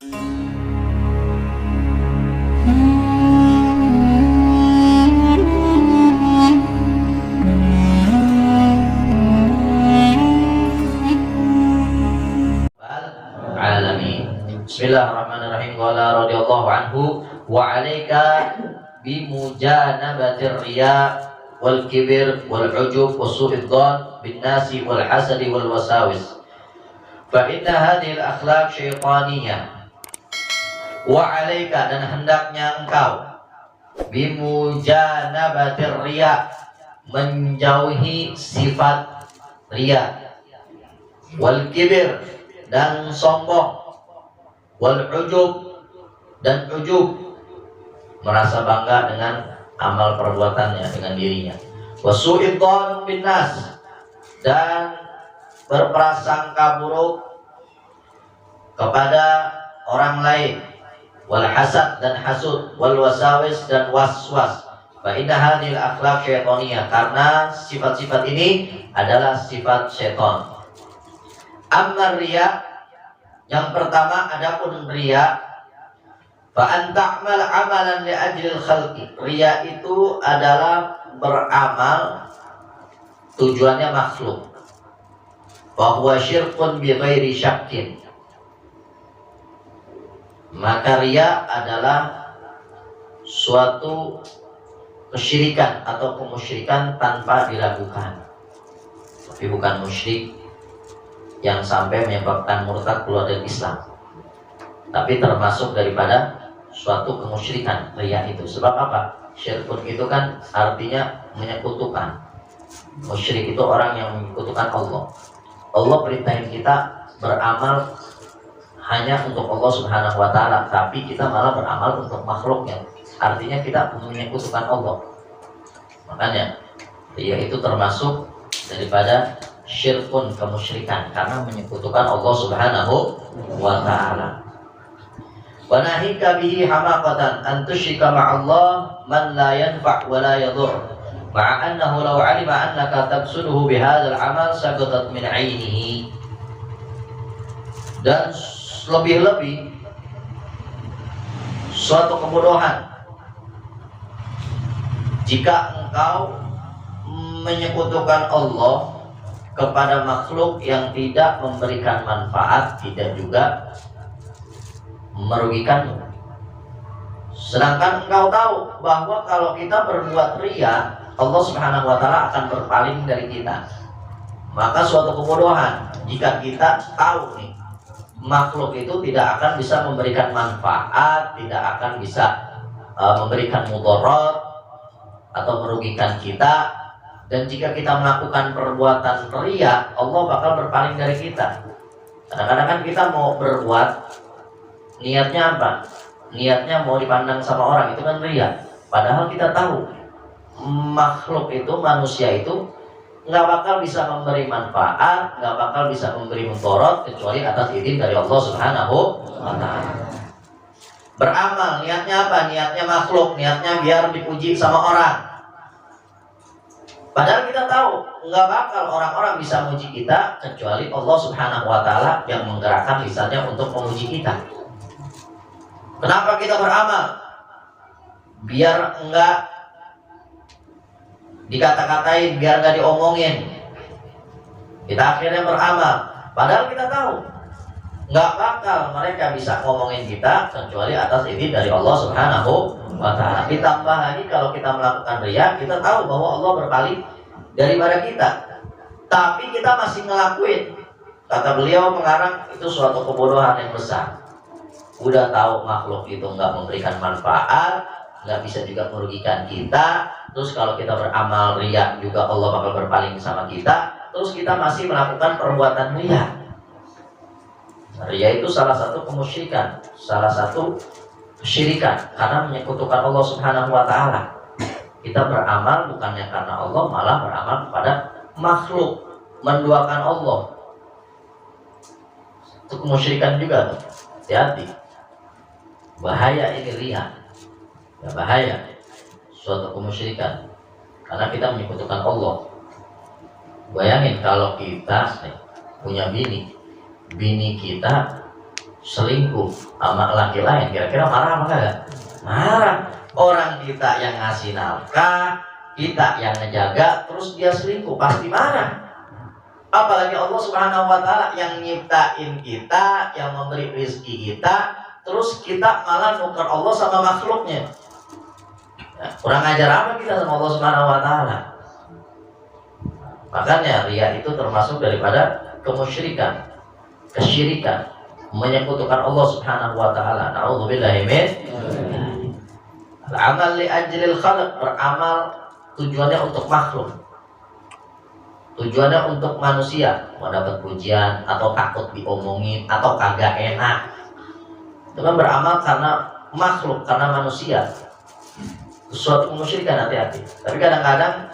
Bismillahirrahmanirrahim. Qala radhiyallahu anhu wa 'alaika bimujanabatir riya wal kibir wal ujub wasu'id dhan bin nasi wal hasadi wal wasawis. Fa inna hadhihi al akhlaq syaitaniyah. Wa 'alaika, dan hendaknya engkau bimujanabatir riya, menjauhi sifat riya, wal kibir, dan sombong, wal ujub, dan ujub, merasa bangga dengan amal perbuatannya, dengan dirinya, wasu'id dhan bin nas, dan berprasangka buruk kepada orang lain, wal hasad, dan hasud, wal wasawis, dan waswas. Fa inna hadhil akhlaq syaitaniyah, karena sifat-sifat ini adalah sifat syaitan. Amma riya, yang pertama, adapun riya, fa anta'mal amalan li ajlil khalqi. Riya itu adalah beramal tujuannya makhluk. Fa huwa syirkun bi ghairi syakkin. Maka riya adalah suatu kesyirikan atau kemusyrikan tanpa diragukan. Tapi bukan musyrik yang sampai menyebabkan murtad keluar dari Islam, tapi termasuk daripada suatu kemusyrikan riya itu. Sebab apa? Syirkun itu kan artinya menyekutukan. Musyrik itu orang yang menyekutukan Allah. Allah perintahin kita beramal hanya untuk Allah Subhanahu wa ta'ala, tapi kita malah beramal untuk makhluknya. Artinya kita menyekutukan Allah. Makanya riya itu termasuk daripada syirkun, kemusyrikan, karena menyekutukan Allah Subhanahu wa ta'ala. Wa nahika bihi hamaqatan an tusyrika ma'allah man la yanfa' wa la yadur, ma'a annahu law 'alima annaka taqsuduhu bihadzal 'amal saqatat min 'ainihi. Dan lebih-lebih suatu kebodohan jika engkau menyekutukan Allah kepada makhluk yang tidak memberikan manfaat, tidak juga merugikanmu. Sedangkan engkau tahu bahwa kalau kita berbuat riya, Allah Subhanahu wa ta'ala akan berpaling dari kita. Maka suatu kebodohan jika kita tahu nih, makhluk itu tidak akan bisa memberikan manfaat, tidak akan bisa memberikan mudarat atau merugikan kita. Dan jika kita melakukan perbuatan riya, Allah bakal berpaling dari kita. Kadang-kadang kan kita mau berbuat, niatnya apa? Niatnya mau dipandang sama orang, itu kan riya. Padahal kita tahu makhluk itu, manusia itu nggak bakal bisa memberi manfaat, nggak bakal bisa memberi mudarat kecuali atas izin dari Allah Subhanahu wa ta'ala. Beramal, niatnya apa? Niatnya makhluk, niatnya biar dipuji sama orang. Padahal kita tahu nggak bakal orang-orang bisa memuji kita kecuali Allah Subhanahu wa ta'ala yang menggerakkan lisannya untuk memuji kita. Kenapa kita beramal? Biar enggak dikata-katain, biar enggak diomongin. Kita akhirnya beramal. Padahal kita tahu nggak bakal mereka bisa ngomongin kita kecuali atas izin dari Allah Subhanahu wa ta'ala. Ditambah lagi kalau kita melakukan riya, kita tahu bahwa Allah berpaling daripada kita, tapi kita masih ngelakuin. Kata beliau pengarang, itu suatu kebodohan yang besar. Udah tahu makhluk itu nggak memberikan manfaat, nggak bisa juga merugikan kita, terus kalau kita beramal riya juga Allah bakal berpaling sama kita, terus kita masih melakukan perbuatan riya. Riya itu salah satu kemusyrikan, salah satu kesyirikan, karena menyekutukan Allah Subhanahu wa ta'ala. Kita beramal bukannya karena Allah, malah beramal kepada makhluk, menduakan Allah. Itu kemusyrikan juga, hati-hati. Bahaya ini riya. Ya, bahaya. Suatu kemusyrikan, karena kita menyekutukan Allah. Bayangin kalau kita punya bini kita selingkuh sama laki lain, kira-kira marah apa enggak? Marah. Orang kita yang ngasih nafkah, kita yang ngejaga, terus dia selingkuh, pasti marah. Apalagi Allah Subhanahu wa Ta'ala yang nyiptain kita, yang memberi rezeki kita, terus kita malah nuker Allah sama makhluknya. Ya, kurang ajar apa kita sama Allah Subhanahu wa Ta'ala? Makanya riya itu termasuk daripada kemusyrikan, kesyirikan, menyekutukan Allah Subhanahu wa Ta'ala. Na'udzubillahi min al-amal li ajlil khalq, beramal tujuannya untuk makhluk, tujuannya untuk manusia, mau dapat pujian atau takut diomongin atau kagak enak. Itu kan beramal karena makhluk, karena manusia. Suatu kemusyrikan, hati-hati. Tapi kadang-kadang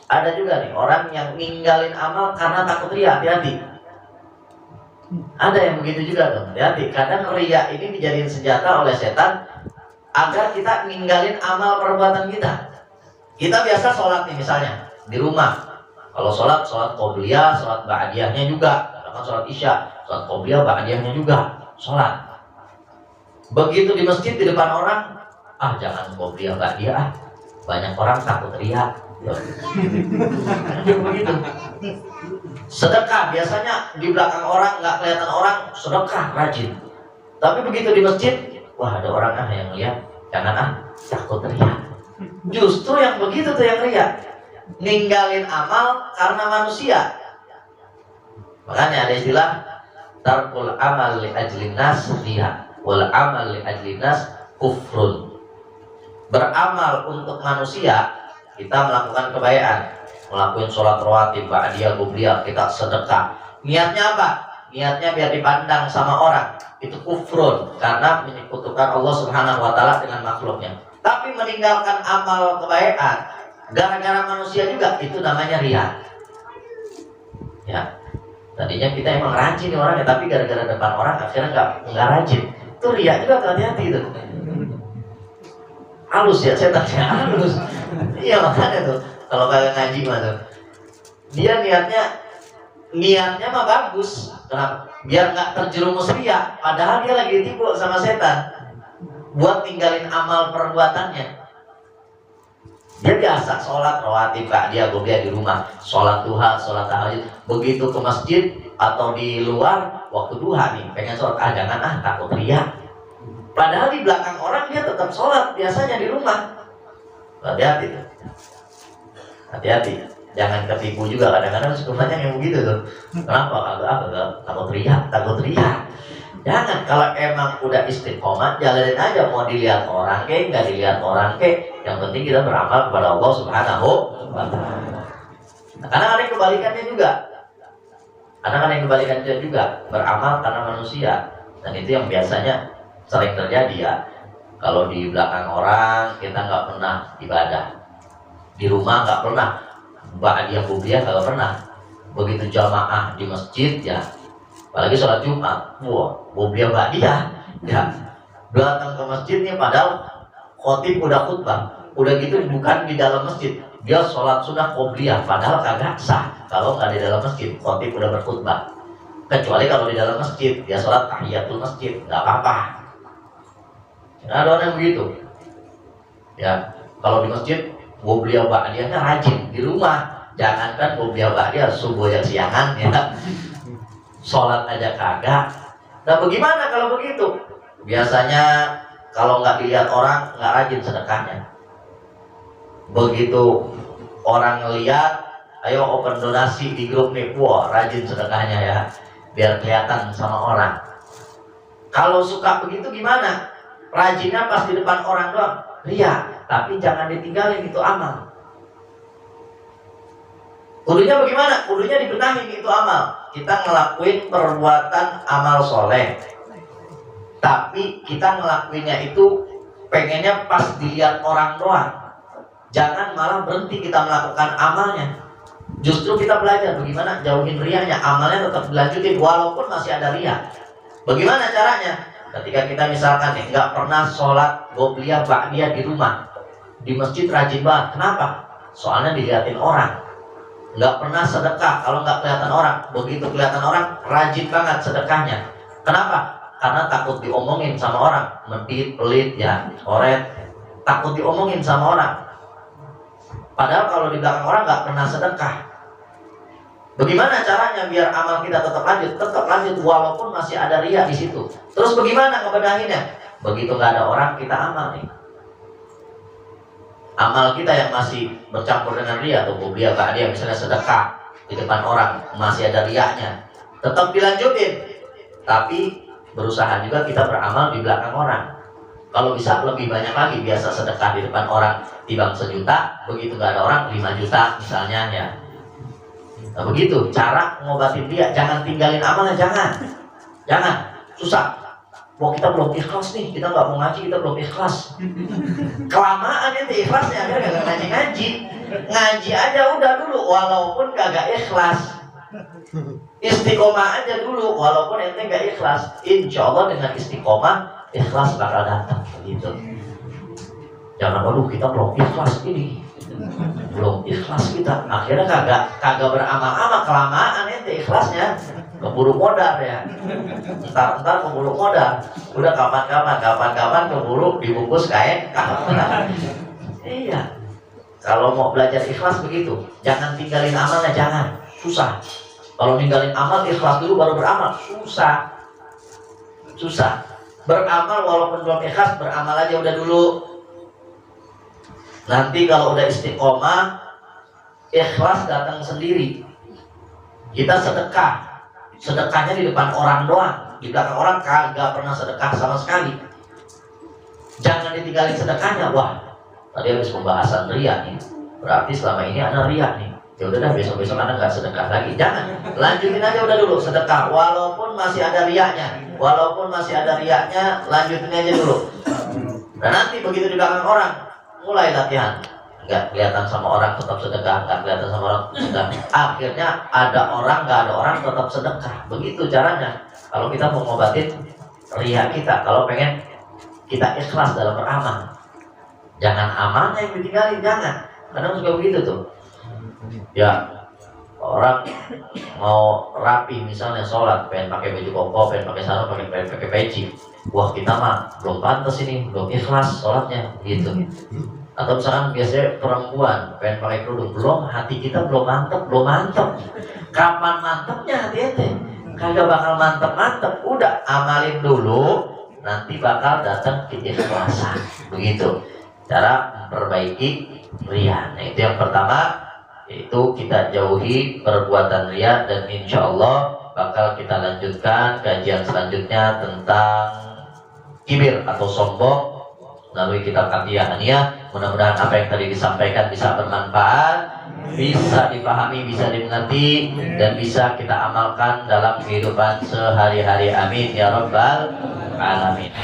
ada juga nih orang yang ninggalin amal karena takut riya, hati-hati. Ada yang begitu juga tuh, hati-hati. Kadang riya ini dijadiin senjata oleh setan agar kita ninggalin amal perbuatan kita. Kita biasa sholat nih misalnya di rumah. Kalau sholat qobliyah, sholat ba'diyahnya juga. Bahkan sholat isya, sholat qobliyah, ba'diyahnya juga sholat. Begitu di masjid di depan orang, jangan qobliyah ba'diyah, banyak orang takut riya. Begitu. Sedekah biasanya di belakang orang, nggak kelihatan orang, sedekah rajin. Tapi begitu di masjid, wah ada orang yang lihat, jangan takut riya. Justru yang begitu tuh yang riya, ninggalin amal karena manusia. Makanya ada istilah tarkul amal li ajlin nas riya, wal amal li ajlin nas kufrun. Beramal untuk manusia, kita melakukan kebaikan, melakukan sholat rawatib, ba'diyah, qobliyah, kita sedekah. Niatnya apa? Niatnya biar dipandang sama orang. Itu kufrun, karena menyekutukan Allah Subhanahu wa Ta'ala dengan makhluknya. Tapi meninggalkan amal kebaikan gara-gara manusia juga, itu namanya riya. Ya, tadinya kita emang rajin nih orangnya, tapi gara-gara depan orang akhirnya nggak rajin. Itu riya juga, hati-hati itu. Halus ya, setannya halus. Iya makanya tuh, kalau kalian ngaji mah tuh, dia niatnya mah bagus, kenapa? Biar nggak terjerumus riya, padahal dia lagi tipu sama setan buat tinggalin amal perbuatannya. Dia biasa sholat rawatib, dia qobliyah di rumah, sholat duha, sholat tahajud. Begitu ke masjid atau di luar waktu duha nih, pengen sholat, jangan takut riya. Padahal di belakang orang dia tetap sholat biasanya di rumah. Hati-hati tuh. Hati-hati, jangan ketipu juga. Kadang-kadang suka banyak yang begitu tuh. Kenapa? Agak takut riya. Jangan, kalau emang udah istiqomah, jalanin aja, mau dilihat orang ke, nggak dilihat orang ke, yang penting kita beramal kepada Allah Subhanahu wa Ta'ala. Nah, kadang ada yang kebalikannya juga, beramal karena manusia, dan itu yang biasanya sering terjadi ya. Kalau di belakang orang kita nggak pernah ibadah, di rumah nggak pernah, ba'diyah qobliyah nggak pernah. Begitu jamaah di masjid ya, apalagi sholat Jumat, qobliyah ba'diyah ya, datang ke masjidnya padahal khotib udah khutbah, udah gitu bukan di dalam masjid, dia sholat sunnah qobliyah padahal kagak sah kalau nggak di dalam masjid, khotib udah berkhutbah. Kecuali kalau di dalam masjid dia sholat tahiyatul masjid, nggak apa-apa. Ada orang yang begitu ya. Kalau di masjid qobliyah ba'diyahnya rajin, di rumah jangankan qobliyah ba'diyah, subuh yang siangan ya, sholat aja kagak. Nah bagaimana kalau begitu? Biasanya kalau nggak dilihat orang nggak rajin sedekahnya. Begitu orang ngeliat, ayo open donasi di grup nih, rajin sedekahnya ya, biar kelihatan sama orang. Kalau suka begitu gimana? Rajinnya pas di depan orang doang, riya, tapi jangan ditinggalin itu amal. Kudunya bagaimana? Kudunya dibenahin itu amal. Kita ngelakuin perbuatan amal soleh, tapi kita ngelakuinnya itu pengennya pas dilihat orang doang. Jangan malah berhenti kita melakukan amalnya. Justru kita belajar bagaimana jauhin riyanya, amalnya tetap dilanjutin walaupun masih ada riya. Bagaimana caranya? Ketika kita misalkan nih nggak pernah sholat qobliyah ba'diyah di rumah, di masjid rajin banget. Kenapa? Soalnya dilihatin orang. Nggak pernah sedekah kalau nggak kelihatan orang. Begitu kelihatan orang, rajin banget sedekahnya. Kenapa? Karena takut diomongin sama orang, medit, pelit, ya, oret, takut diomongin sama orang. Padahal kalau di belakang orang nggak pernah sedekah. Bagaimana caranya biar amal kita tetap lanjut? Tetap lanjut walaupun masih ada riya di situ. Terus bagaimana ngebedahinnya? Begitu nggak ada orang, kita amal nih. Amal kita yang masih bercampur dengan riya atau dia misalnya sedekah di depan orang masih ada riyanya, tetap dilanjutin. Tapi berusaha juga kita beramal di belakang orang. Kalau bisa lebih banyak lagi. Biasa sedekah di depan orang timbang 1 juta, begitu gak ada orang 5 juta misalnya ya. Nah, begitu cara ngobatin dia. Jangan tinggalin amalnya, jangan susah. Wah, kita belum ikhlas nih, kita nggak mau ngaji, kita belum ikhlas. Kelamaan itu ikhlasnya, akhirnya gak ngaji. Ngaji aja udah dulu walaupun kagak ikhlas. Istiqomah aja dulu walaupun ente gak ikhlas. Insya Allah dengan istiqomah ikhlas bakal datang gitu. Jangan waduh kita belum ikhlas ini, belum ikhlas kita, akhirnya kagak beramal-amal. Kelamaan ente ikhlasnya, keburu modar ya. Entar keburu modar. Udah kapan-kapan keburu dibungkus kain kapan. Iya. Kalau mau belajar ikhlas begitu, jangan tinggalin amalnya, jangan. Susah. Kalau ninggalin amal, ikhlas dulu baru beramal, susah. Beramal walaupun belum ikhlas, beramal aja udah dulu. Nanti kalau udah istiqomah, ikhlas datang sendiri. Kita sedekahnya di depan orang doang, di belakang orang kagak pernah sedekah sama sekali. Jangan ditinggalin sedekahnya. Wah, tadi habis pembahasan riya nih, berarti selama ini ada riya nih. Ya udah dah, besok Anda nggak sedekah lagi. Jangan, lanjutin aja udah dulu sedekah walaupun masih ada riyanya. Lanjutin aja dulu. Dan nanti begitu di belakang orang, mulai latihan. Nggak kelihatan sama orang tetap sedekah, nggak kelihatan sama orang sedekah. Akhirnya ada orang, nggak ada orang tetap sedekah. Begitu caranya. Kalau kita mau ngobatin riya kita, kalau pengen kita ikhlas dalam beramal, jangan amalnya yang ditinggalin, jangan. Kadang suka begitu tuh. Ya, orang mau rapi misalnya sholat, pengen pakai baju koko, pengen pakai sarung, pengen pakai peci. Wah, kita mah belum pantas ini, belum ikhlas sholatnya gitu. Atau misalkan biasanya perempuan pengen pakai kerudung, belum, hati kita belum mantep. Kapan mantepnya hati ente? Kagak bakal mantep. Udah amalin dulu, nanti bakal datang keikhlasan. Begitu cara memperbaiki riya. Nah, itu yang pertama, yaitu kita jauhi perbuatan riya. Dan insya Allah bakal kita lanjutkan kajian selanjutnya tentang kibir atau sombong melalui kitab Qatiyah Aniyah. Mudah-mudahan apa yang tadi disampaikan bisa bermanfaat, bisa dipahami, bisa dimengerti, dan bisa kita amalkan dalam kehidupan sehari-hari. Amin ya rabbal alamin.